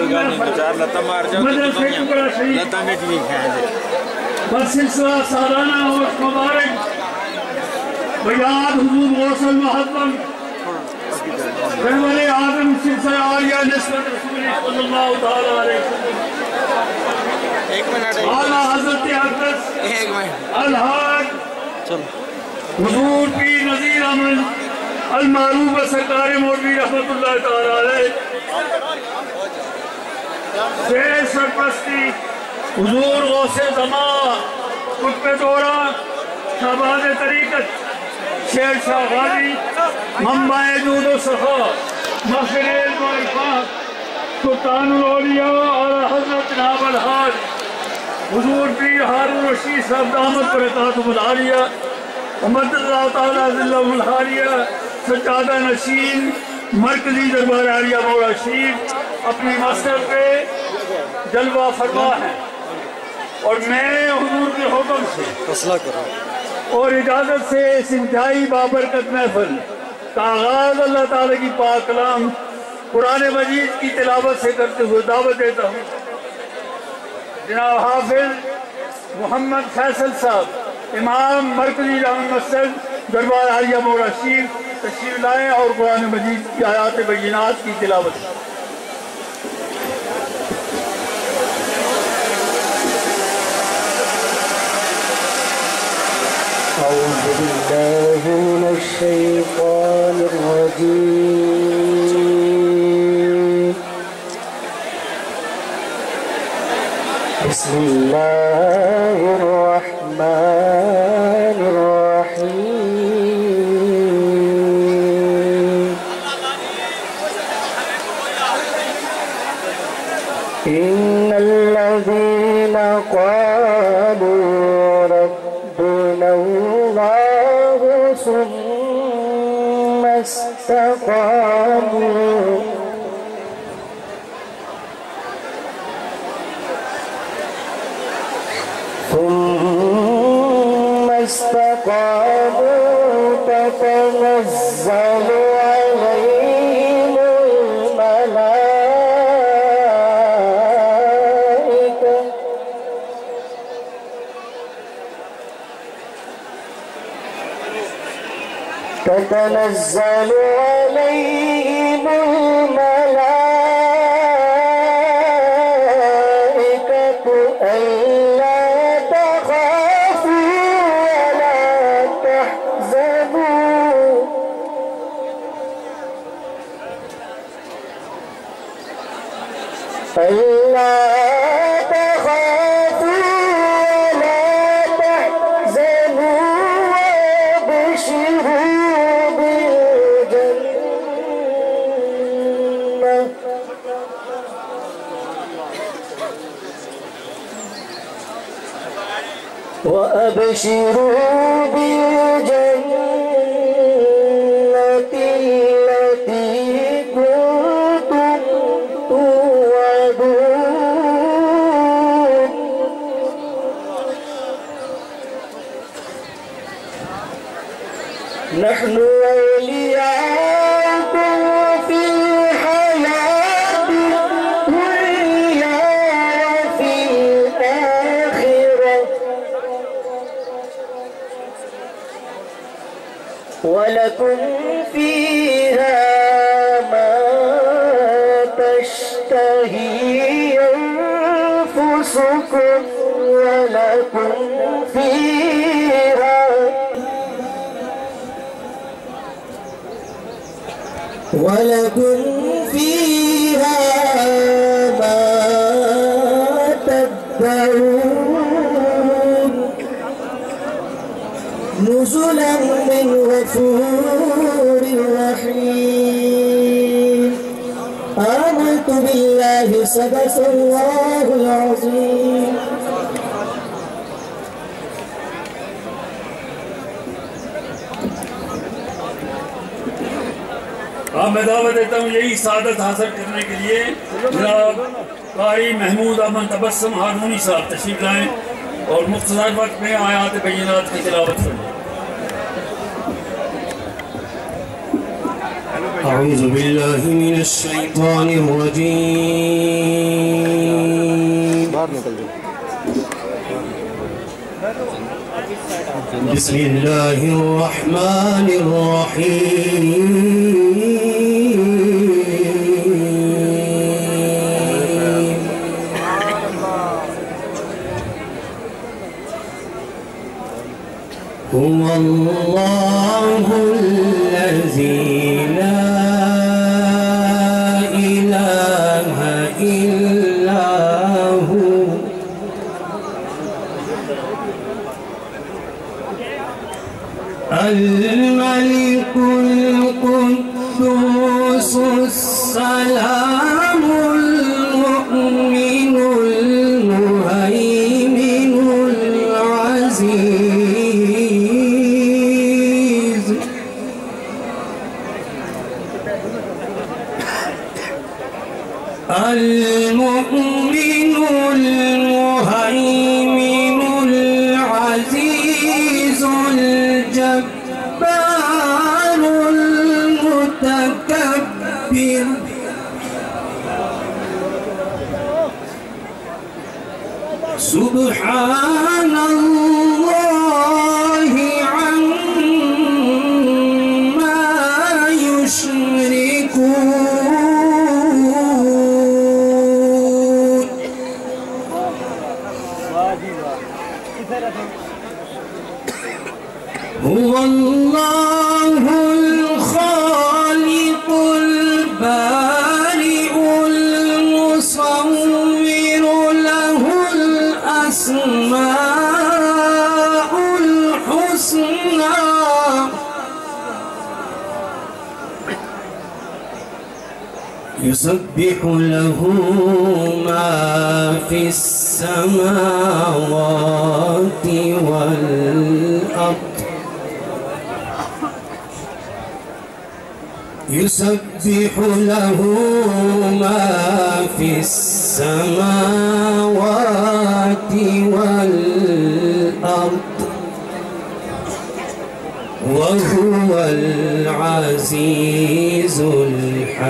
मदरसे टुकड़ा शरीफ बसिलसिला सालाना और मुबारक बयाद हुजूर गौसल महतम रहमत आदम सिलसिला आलिया निस्बत रसूल सल्लल्लाहु तआला अलैहि वसल्लम एक मिनट आला हजरत अक़दस एक मिनट अलहाज चलो हुजूर पीर नज़ीर अहमद अल मारूफ सरकार मौलवी रहमतुल्लाह तआला अलैहि शेर सरपरस्ती हुजूर गौसे ज़मा कुतुब दौरा शहबाज़ तरीक़त शेर शाह गाज़ी मंबाए दूध व सफ़ा मफ़ख़िर इल्म व इरफ़ान सुल्तानुल औलिया आला हज़रत जनाब अलहाज हुजूर पीर हारून रशीद साहब दामद बरकातुहुल आलिया व मद्दल्लाहु तआला ज़िल्लहुल आलिया सज्जादा नशीन मरकज़ी दरबार आलिया मौला शरीफ अपनी मस्जिद पे जलवा फरमा है और मैं हुजूर के हुक्म से फैसला करूँ और इजाज़त से इस इंतहाई बाबरकत महफिल का आगाज़ अल्लाह ताला की पाक कलाम कुरान मजीद की तिलावत से करते हुए दावत देता हूँ। जनाब हाफिज मोहम्मद फैसल साहब इमाम मरकज़ी जामा मस्जिद दरबार आलिया मौला शरीफ तशरीफ लाएँ और कुरान मजीद की आयात बय्यिनात की तिलावत। أعوذ بالله من الشيطان الرجيم بسم الله الرحمن الرحيم إن الذين قالوا ربنا الله ثم استقاموا تتنزل عليهم الملائكة تتنزل عليهم الملائكة ألا تخافوا ولا تحزنوا ألا تخافوا ولا تحزنوا وأبشروا بالجنة التي كنتم توعدون نحن أولياؤكم في الحياة الدنيا وفي الآخرة ولكم فيها ما تشتهي أنفسكم ولكم فيها ما تدعون نزلا من غفور رحيم آمنت بالله صدق الله العظيم अब मैं दावत देता हूँ यही सादत हासिल करने के लिए जनाब कारी महमूद अमन तबस्सुम हारूनी साहब तशरीफ लाएँ और मुख्तसर वक्त में आयात बय्यिनात की तिलावत करें। أعوذ بالله من الشيطان الرجيم. بسم الله الرحمن الرحيم. هو الله الذي لا إله إلا هو الملك القدوس السلام المؤمن المهيمن العزيز المؤمن المهيمن العزيز الجبار المتكبر سبحان الله عما يشركون. هو الله الخالق البارئ المصور له الأسماء الحسنى يسبح له ما في السماوات والأرض يسبح له ما في السماوات والأرض وهو العزيز الحكيم.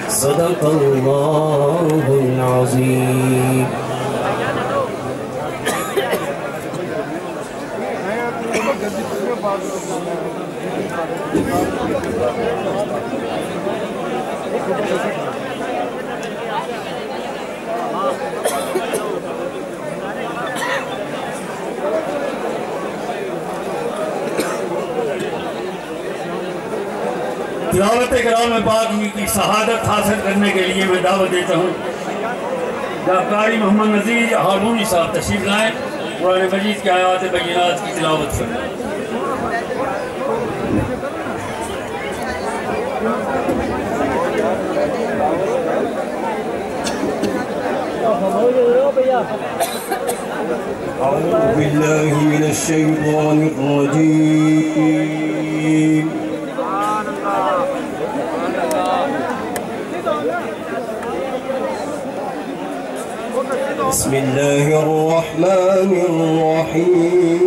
صدق الله العظيم. तिलावत कलाम पाक की शहादत हासिल करने के लिए मैं दावत देता हूँ। कारी मोहम्मद नज़ीर हारूनी साहब तशरीफ लाएँ, कुरान मजीद के आयात बय्यिनात की तिलावत करें। أعوذ بالله من الشيطان الرجيم. بسم الله الرحمن الرحيم.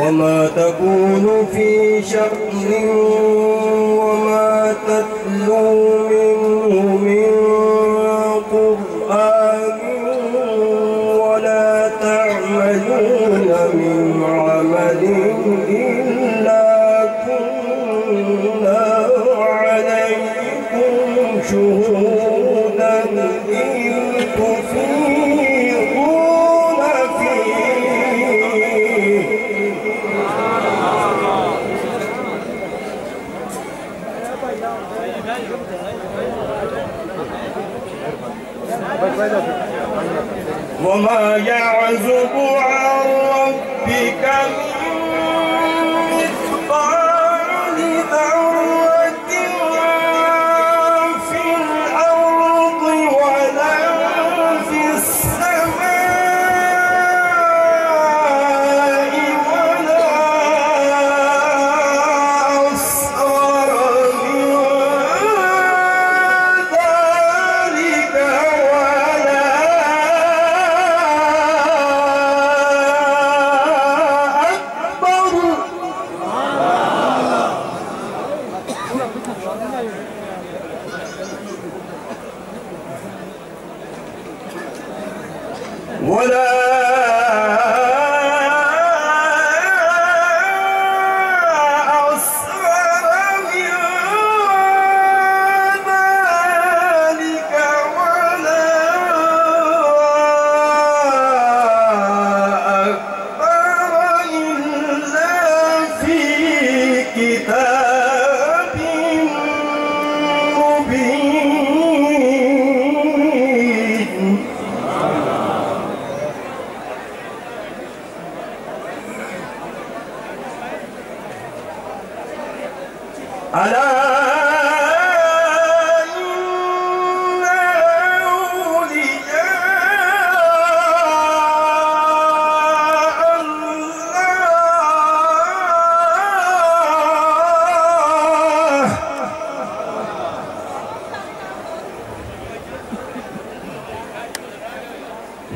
وما تكون في شأن وما تتلو منه من قرآن ولا تعملون من عمل إلا كنا عليكم شهودا إذ تفيضون فيه. وما يعزب عن ربك من مثقال ذرة في الأرض ولا في السماء ولا أصغر من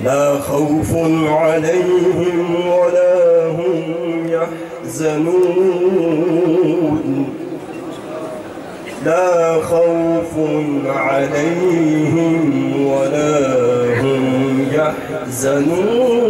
لا خوف عليهم ولا هم يحزنون لا خوف عليهم ولا هم يحزنون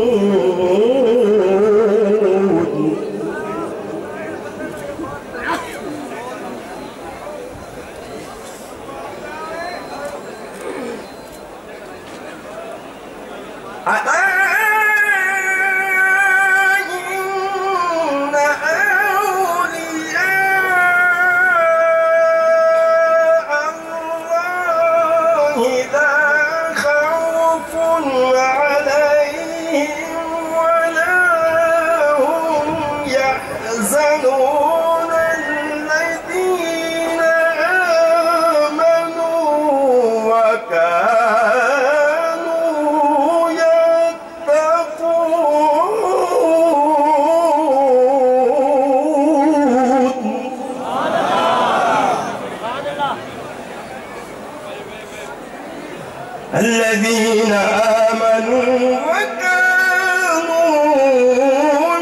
الذين آمنوا وكانوا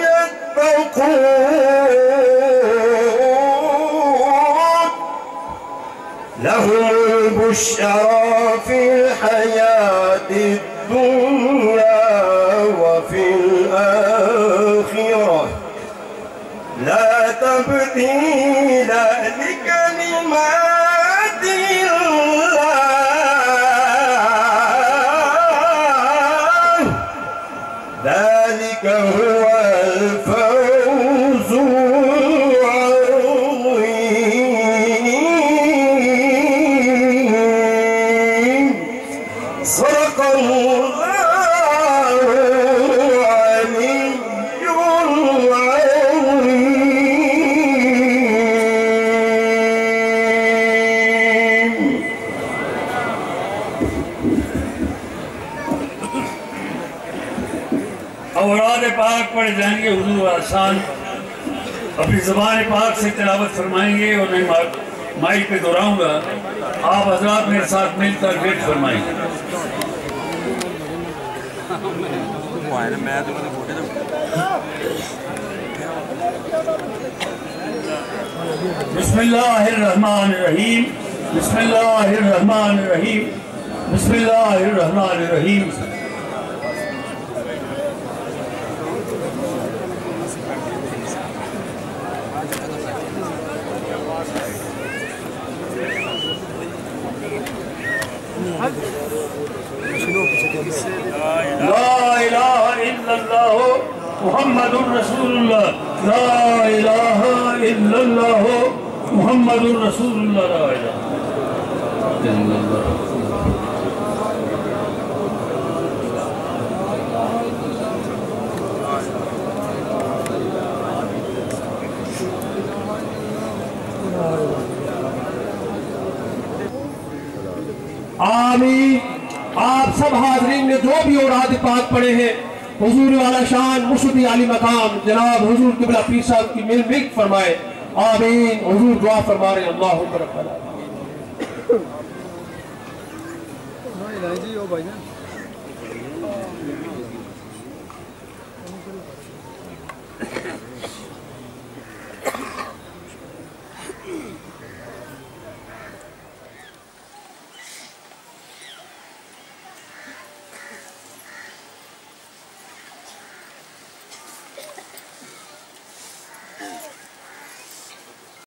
يتقون لهم البشرى في الحياة الدنيا وفي الآخرة لا تبديل لكلمات ذلك هو الفوز العظيم صدق الله العلي العظيم. औराद पाक पढ़ जाएंगे हुजूर आसान अपनी ज़बान पाक से तिलावत फरमाएंगे और मैं माइक पे दोहराऊंगा। आप हजरात मेरे साथ मिलकर वेट फरमाएंगे। बिस्मिल्लाहिर्रहमानिर्रहीम बिस्मिल्लाहिर्रहमानिर्रहीम बिस्मिल्लाहिर्रहमानिर्रहीम। ला इलाहा इल्लल्लाह मुहम्मदुर रसूलुल्लाह ला इलाहा इल्लल्लाह मुहम्मदुर रसूलुल्लाह ला इलाहा इल्लल्लाह। आमीन। आप सब हाजरीन ने जो भी औराद पाक पढ़े हैं हुजूर वाला शान मुर्शिद आली मकाम जनाब हुजूर किबला पीर साहब की मिल फरमाए। आमीन। हुजूर दुआ फरमा रहे अल्लाहुम्मा रब्बना।